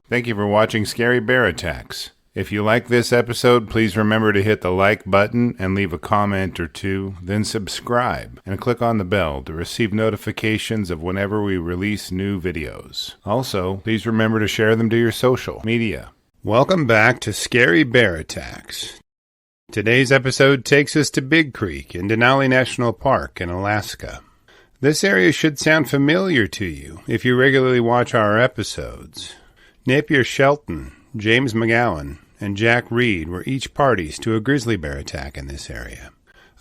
Thank you for watching Scary Bear Attacks. If you like this episode, please remember to hit the like button and leave a comment or two, then subscribe and click on the bell to receive notifications of whenever we release new videos. Also, please remember to share them to your social media. Welcome back to Scary Bear Attacks. Today's episode takes us to Big Creek in Denali National Park in Alaska. This area should sound familiar to you if you regularly watch our episodes. Napier Shelton, James McGowan, and Jack Reed were each parties to a grizzly bear attack in this area.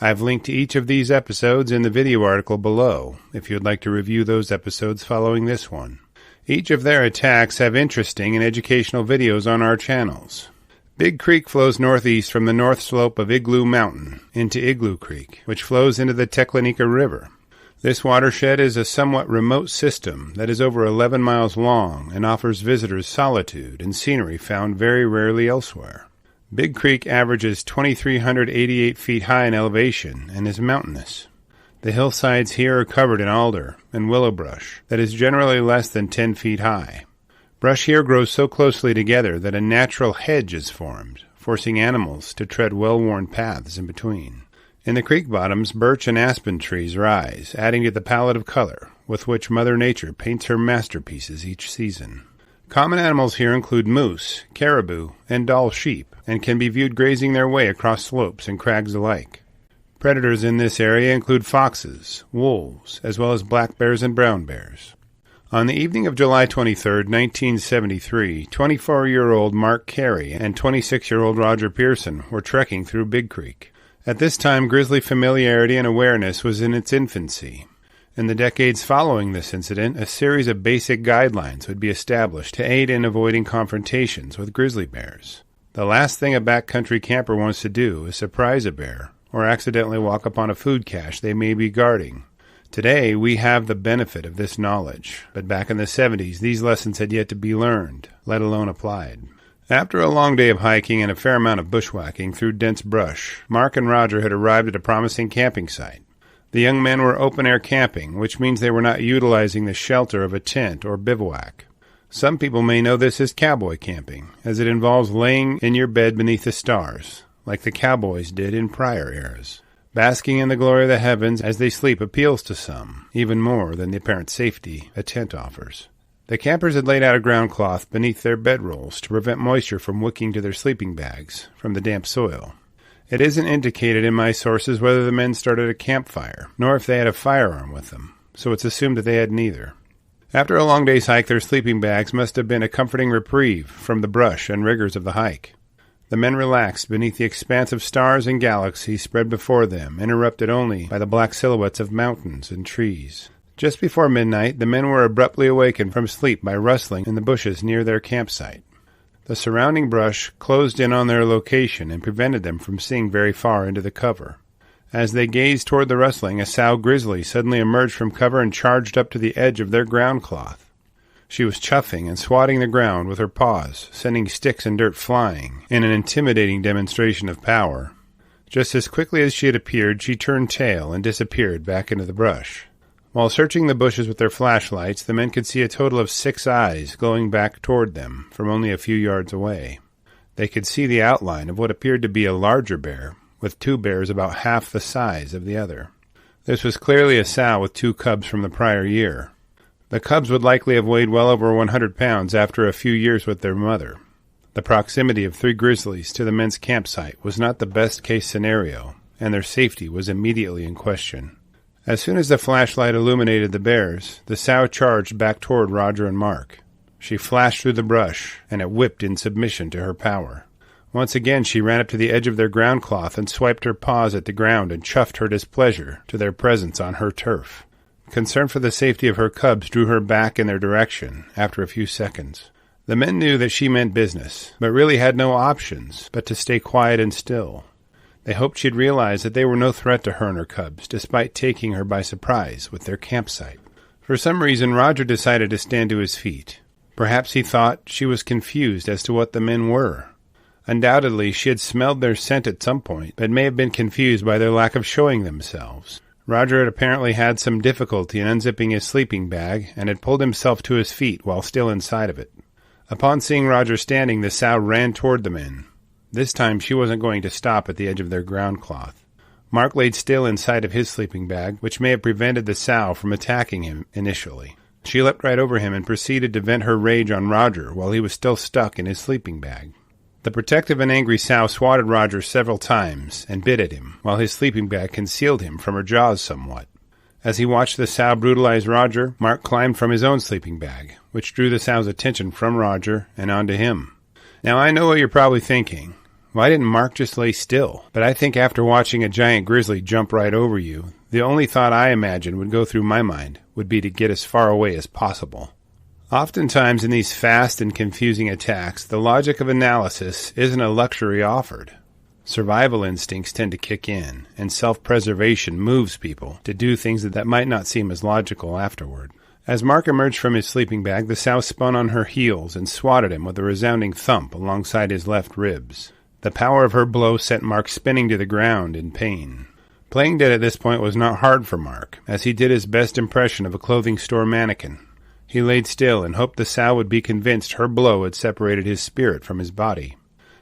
I've linked to each of these episodes in the video article below if you'd like to review those episodes following this one. Each of their attacks have interesting and educational videos on our channels. Big Creek flows northeast from the north slope of Igloo Mountain into Igloo Creek, which flows into the Teklanika River. This watershed is a somewhat remote system that is over 11 miles long and offers visitors solitude and scenery found very rarely elsewhere. Big Creek averages 2,388 feet high in elevation and is mountainous. The hillsides here are covered in alder and willow brush that is generally less than 10 feet high. Brush here grows so closely together that a natural hedge is formed, forcing animals to tread well-worn paths in between. In the creek bottoms, birch and aspen trees rise, adding to the palette of color with which Mother Nature paints her masterpieces each season. Common animals here include moose, caribou, and Dall sheep, and can be viewed grazing their way across slopes and crags alike. Predators in this area include foxes, wolves, as well as black bears and brown bears. On the evening of July 23, 1973, 24-year-old Mark Carey and 26-year-old Roger Pearson were trekking through Big Creek. At this time, grizzly familiarity and awareness was in its infancy. In the decades following this incident, a series of basic guidelines would be established to aid in avoiding confrontations with grizzly bears. The last thing a backcountry camper wants to do is surprise a bear or accidentally walk upon a food cache they may be guarding. Today, we have the benefit of this knowledge, but back in the 70s, these lessons had yet to be learned, let alone applied. After a long day of hiking and a fair amount of bushwhacking through dense brush, Mark and Roger had arrived at a promising camping site. The young men were open-air camping, which means they were not utilizing the shelter of a tent or bivouac. Some people may know this as cowboy camping, as it involves laying in your bed beneath the stars, like the cowboys did in prior eras. Basking in the glory of the heavens as they sleep appeals to some, even more than the apparent safety a tent offers. The campers had laid out a ground cloth beneath their bedrolls to prevent moisture from wicking to their sleeping bags from the damp soil. It isn't indicated in my sources whether the men started a campfire, nor if they had a firearm with them, so it's assumed that they had neither. After a long day's hike, their sleeping bags must have been a comforting reprieve from the brush and rigors of the hike. The men relaxed beneath the expanse of stars and galaxies spread before them, interrupted only by the black silhouettes of mountains and trees. Just before midnight, the men were abruptly awakened from sleep by rustling in the bushes near their campsite. The surrounding brush closed in on their location and prevented them from seeing very far into the cover. As they gazed toward the rustling, a sow grizzly suddenly emerged from cover and charged up to the edge of their ground cloth. She was chuffing and swatting the ground with her paws, sending sticks and dirt flying in an intimidating demonstration of power. Just as quickly as she had appeared, she turned tail and disappeared back into the brush. While searching the bushes with their flashlights, the men could see a total of 6 eyes glowing back toward them from only a few yards away. They could see the outline of what appeared to be a larger bear, with 2 bears about half the size of the other. This was clearly a sow with 2 cubs from the prior year. The cubs would likely have weighed well over 100 pounds after a few years with their mother. The proximity of 3 grizzlies to the men's campsite was not the best-case scenario, and their safety was immediately in question. As soon as the flashlight illuminated the bears, the sow charged back toward Roger and Mark. She flashed through the brush, and it whipped in submission to her power. Once again she ran up to the edge of their ground cloth and swiped her paws at the ground and chuffed her displeasure to their presence on her turf. Concern for the safety of her cubs drew her back in their direction after a few seconds. The men knew that she meant business, but really had no options but to stay quiet and still. They hoped she'd realize that they were no threat to her and her cubs, despite taking her by surprise with their campsite. For some reason, Roger decided to stand to his feet. Perhaps he thought she was confused as to what the men were. Undoubtedly, she had smelled their scent at some point, but may have been confused by their lack of showing themselves. Roger had apparently had some difficulty in unzipping his sleeping bag and had pulled himself to his feet while still inside of it. Upon seeing Roger standing, the sow ran toward the men. This time she wasn't going to stop at the edge of their ground cloth. Mark laid still inside of his sleeping bag, which may have prevented the sow from attacking him initially. She leapt right over him and proceeded to vent her rage on Roger while he was still stuck in his sleeping bag. The protective and angry sow swatted Roger several times and bit at him, while his sleeping bag concealed him from her jaws somewhat. As he watched the sow brutalize Roger, Mark climbed from his own sleeping bag, which drew the sow's attention from Roger and onto him. Now I know what you're probably thinking. Why didn't Mark just lay still? But I think after watching a giant grizzly jump right over you, the only thought I imagine would go through my mind would be to get as far away as possible. Oftentimes in these fast and confusing attacks, the logic of analysis isn't a luxury offered. Survival instincts tend to kick in, and self-preservation moves people to do things that might not seem as logical afterward. As Mark emerged from his sleeping bag, the sow spun on her heels and swatted him with a resounding thump alongside his left ribs. The power of her blow sent Mark spinning to the ground in pain. Playing dead at this point was not hard for Mark, as he did his best impression of a clothing store mannequin. He laid still and hoped the sow would be convinced her blow had separated his spirit from his body.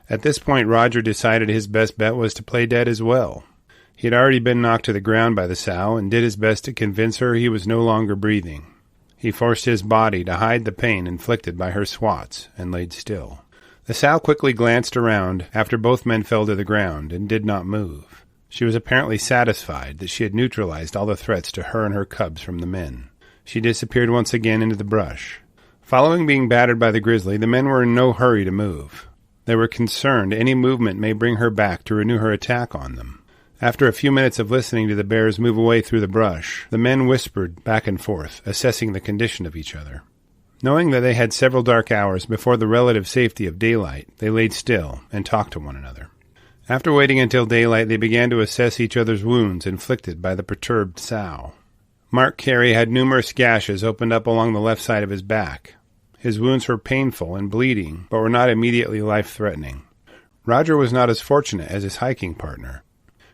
At this point, Roger decided his best bet was to play dead as well. He had already been knocked to the ground by the sow and did his best to convince her he was no longer breathing. He forced his body to hide the pain inflicted by her swats and laid still. The sow quickly glanced around after both men fell to the ground and did not move. She was apparently satisfied that she had neutralized all the threats to her and her cubs from the men. She disappeared once again into the brush. Following being battered by the grizzly, the men were in no hurry to move. They were concerned any movement may bring her back to renew her attack on them. After a few minutes of listening to the bears move away through the brush, the men whispered back and forth, assessing the condition of each other. Knowing that they had several dark hours before the relative safety of daylight, they laid still and talked to one another. After waiting until daylight, they began to assess each other's wounds inflicted by the perturbed sow. Mark Carey had numerous gashes opened up along the left side of his back. His wounds were painful and bleeding, but were not immediately life-threatening. Roger was not as fortunate as his hiking partner.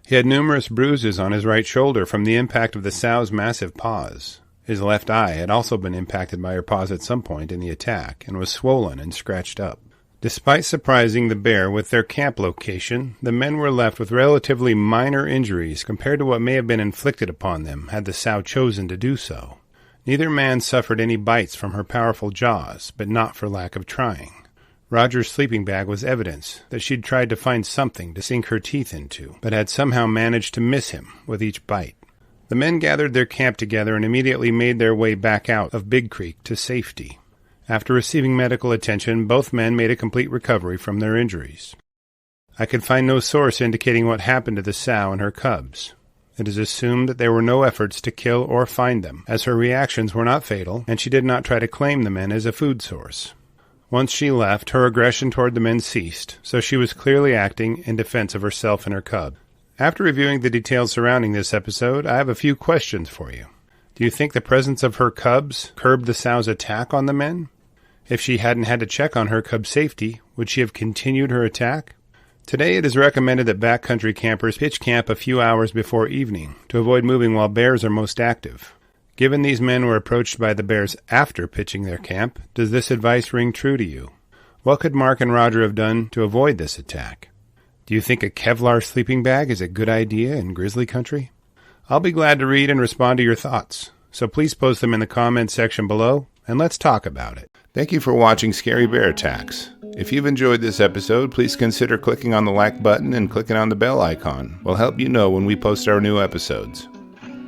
He had numerous bruises on his right shoulder from the impact of the sow's massive paws. His left eye had also been impacted by her paws at some point in the attack and was swollen and scratched up. Despite surprising the bear with their camp location, the men were left with relatively minor injuries compared to what may have been inflicted upon them had the sow chosen to do so. Neither man suffered any bites from her powerful jaws, but not for lack of trying. Roger's sleeping bag was evidence that she'd tried to find something to sink her teeth into, but had somehow managed to miss him with each bite. The men gathered their camp together and immediately made their way back out of Big Creek to safety. After receiving medical attention, both men made a complete recovery from their injuries. I could find no source indicating what happened to the sow and her cubs. It is assumed that there were no efforts to kill or find them, as her reactions were not fatal, and she did not try to claim the men as a food source. Once she left, her aggression toward the men ceased, so she was clearly acting in defense of herself and her cub. After reviewing the details surrounding this episode, I have a few questions for you. Do you think the presence of her cubs curbed the sow's attack on the men? If she hadn't had to check on her cub's safety, would she have continued her attack? Today it is recommended that backcountry campers pitch camp a few hours before evening to avoid moving while bears are most active. Given these men were approached by the bears after pitching their camp, does this advice ring true to you? What could Mark and Roger have done to avoid this attack? Do you think a Kevlar sleeping bag is a good idea in grizzly country? I'll be glad to read and respond to your thoughts, so please post them in the comments section below, and let's talk about it. Thank you for watching Scary Bear Attacks. If you've enjoyed this episode, please consider clicking on the like button and clicking on the bell icon. We'll help you know when we post our new episodes.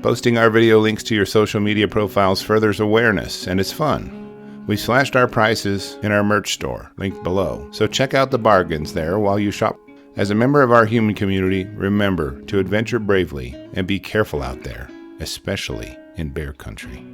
Posting our video links to your social media profiles furthers awareness, and it's fun. We slashed our prices in our merch store, linked below, so check out the bargains there while you shop. As a member of our human community, remember to adventure bravely and be careful out there, especially in bear country.